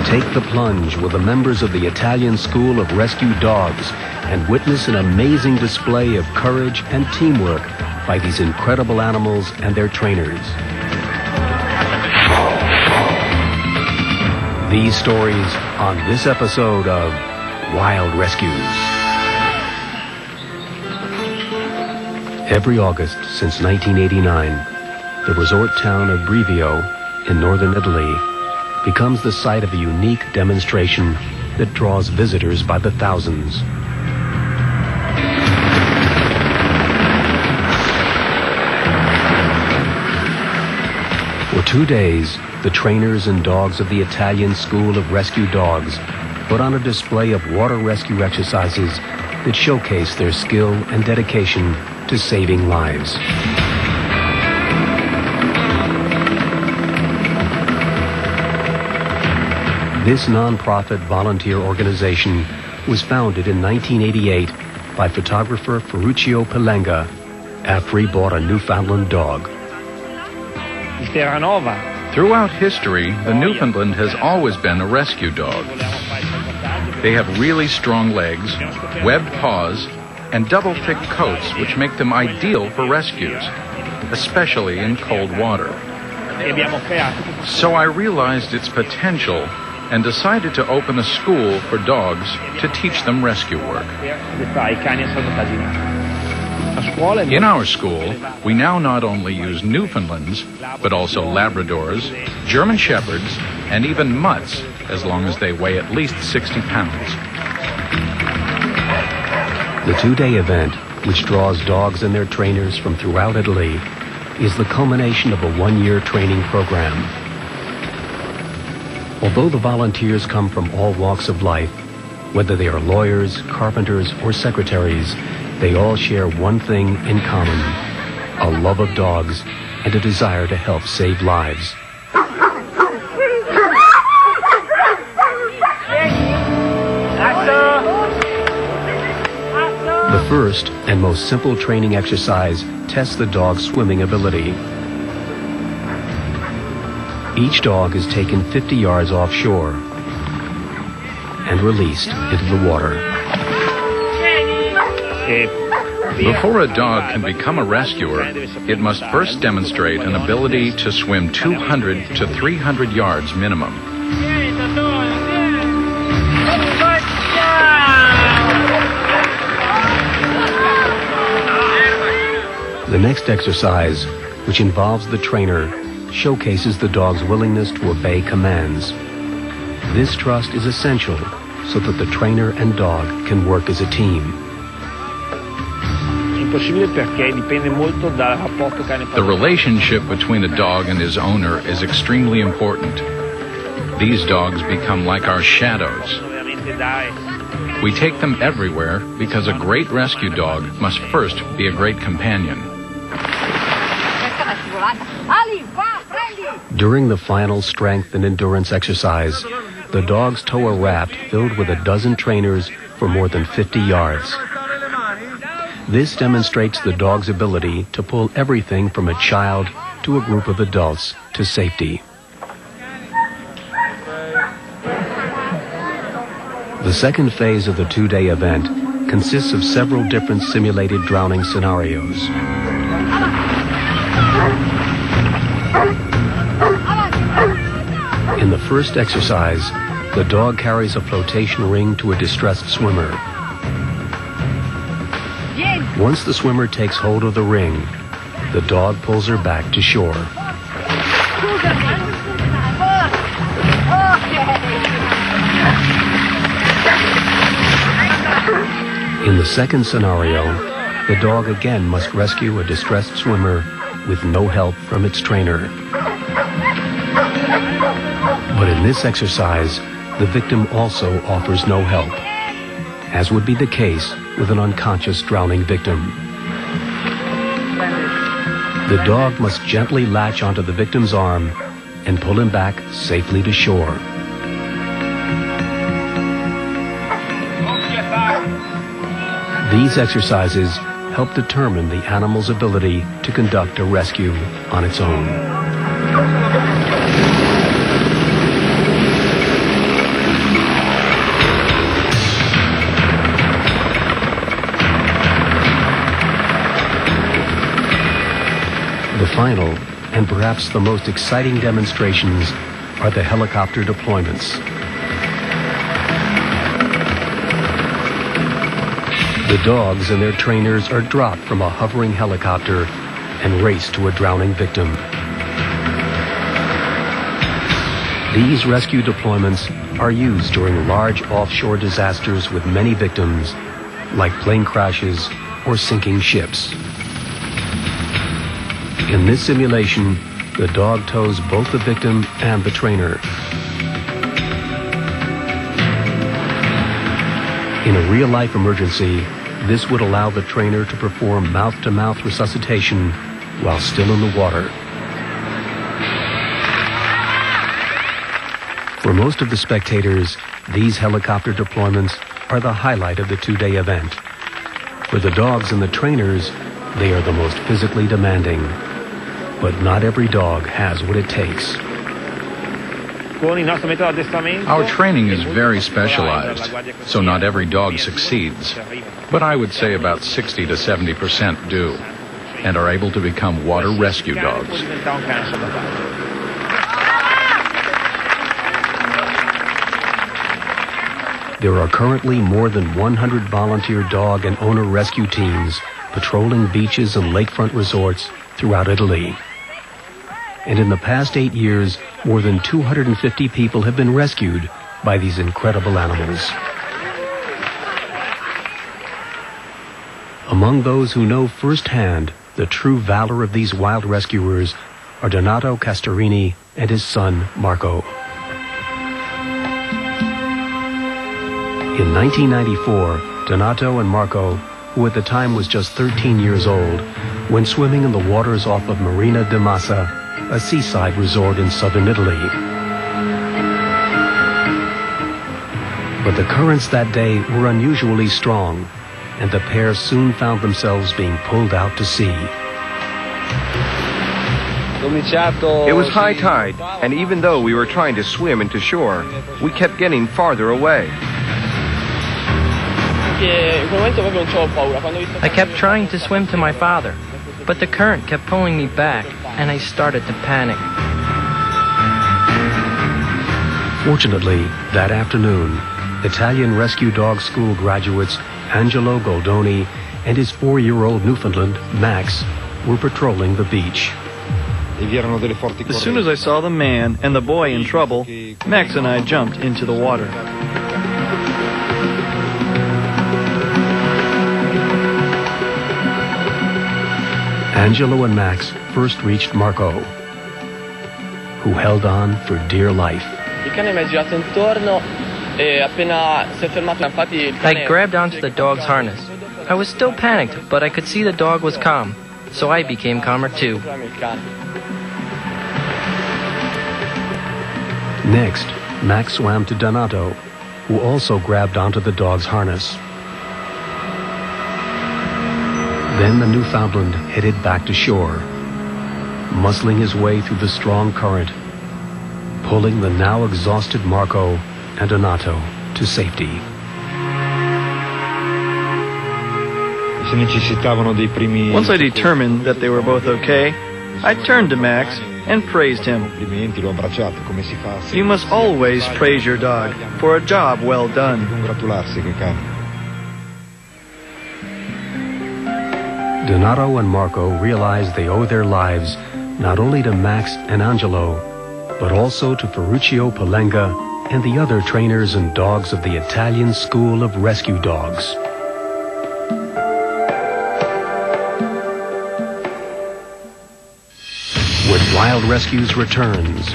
Take the plunge with the members of the Italian School of Rescue Dogs and witness an amazing display of courage and teamwork by these incredible animals and their trainers. These stories on this episode of Wild Rescues. Every August since 1989, the resort town of Brivio in northern Italy becomes the site of a unique demonstration that draws visitors by the thousands. For 2 days, the trainers and dogs of the Italian School of Rescue Dogs put on a display of water rescue exercises that showcase their skill and dedication to saving lives. This non-profit volunteer organization was founded in 1988 by photographer Ferruccio Pellenga after he bought a Newfoundland dog. Throughout history, the Newfoundland has always been a rescue dog. They have really strong legs, webbed paws, and double thick coats which make them ideal for rescues, especially in cold water. So I realized its potential and decided to open a school for dogs to teach them rescue work. In our school, we now not only use Newfoundlands, but also Labradors, German Shepherds, and even mutts, as long as they weigh at least 60 pounds. The 2-day event, which draws dogs and their trainers from throughout Italy, is the culmination of a 1-year training program. Although the volunteers come from all walks of life, whether they are lawyers, carpenters, or secretaries, they all share one thing in common: a love of dogs and a desire to help save lives. The first and most simple training exercise tests the dog's swimming ability. Each dog is taken 50 yards offshore and released into the water. Before a dog can become a rescuer, it must first demonstrate an ability to swim 200 to 300 yards minimum. The next exercise, which involves the trainer, showcases the dog's willingness to obey commands. This trust is essential so that the trainer and dog can work as a team. The relationship between a dog and his owner is extremely important. These dogs become like our shadows. We take them everywhere because a great rescue dog must first be a great companion. During the final strength and endurance exercise, the dogs tow a raft filled with a dozen trainers for more than 50 yards. This demonstrates the dog's ability to pull everything from a child to a group of adults to safety. The second phase of the 2-day event consists of several different simulated drowning scenarios. In the first exercise, the dog carries a flotation ring to a distressed swimmer. Once the swimmer takes hold of the ring, the dog pulls her back to shore. In the second scenario, the dog again must rescue a distressed swimmer with no help from its trainer. But in this exercise, the victim also offers no help, as would be the case with an unconscious drowning victim. The dog must gently latch onto the victim's arm and pull him back safely to shore. These exercises help determine the animal's ability to conduct a rescue on its own. final, and perhaps the most exciting demonstrations, are the helicopter deployments. The dogs and their trainers are dropped from a hovering helicopter and raced to a drowning victim. These rescue deployments are used during large offshore disasters with many victims, like plane crashes or sinking ships. In this simulation, the dog tows both the victim and the trainer. In a real-life emergency, this would allow the trainer to perform mouth-to-mouth resuscitation while still in the water. For most of the spectators, these helicopter deployments are the highlight of the two-day event. For the dogs and the trainers, they are the most physically demanding. But not every dog has what it takes. Our training is very specialized, so not every dog succeeds. But I would say about 60 to 70% do, and are able to become water rescue dogs. There are currently more than 100 volunteer dog and owner rescue teams patrolling beaches and lakefront resorts throughout Italy. And in the past 8 years, more than 250 people have been rescued by these incredible animals. Among those who know firsthand the true valor of these wild rescuers are Donato Castorini and his son, Marco. In 1994, Donato and Marco, who at the time was just 13 years old, went swimming in the waters off of Marina di Massa, a seaside resort in southern Italy. But the currents that day were unusually strong, and the pair soon found themselves being pulled out to sea. It was high tide, and even though we were trying to swim into shore, we kept getting farther away. I kept trying to swim to my father, but the current kept pulling me back, and I started to panic. Fortunately, that afternoon, Italian rescue dog school graduates Angelo Goldoni and his 4-year-old Newfoundland, Max, were patrolling the beach. As soon as I saw the man and the boy in trouble, Max and I jumped into the water. Angelo and Max first reached Marco, who held on for dear life. I grabbed onto the dog's harness. I was still panicked, but I could see the dog was calm, so I became calmer too. Next, Max swam to Donato, who also grabbed onto the dog's harness. Then the Newfoundland headed back to shore, muscling his way through the strong current, pulling the now exhausted Marco and Donato to safety. Once I determined that they were both okay, I turned to Max and praised him. You must always praise your dog for a job well done. Donato and Marco realize they owe their lives not only to Max and Angelo, but also to Ferruccio Palenga and the other trainers and dogs of the Italian School of Rescue Dogs. When Wild Rescues returns,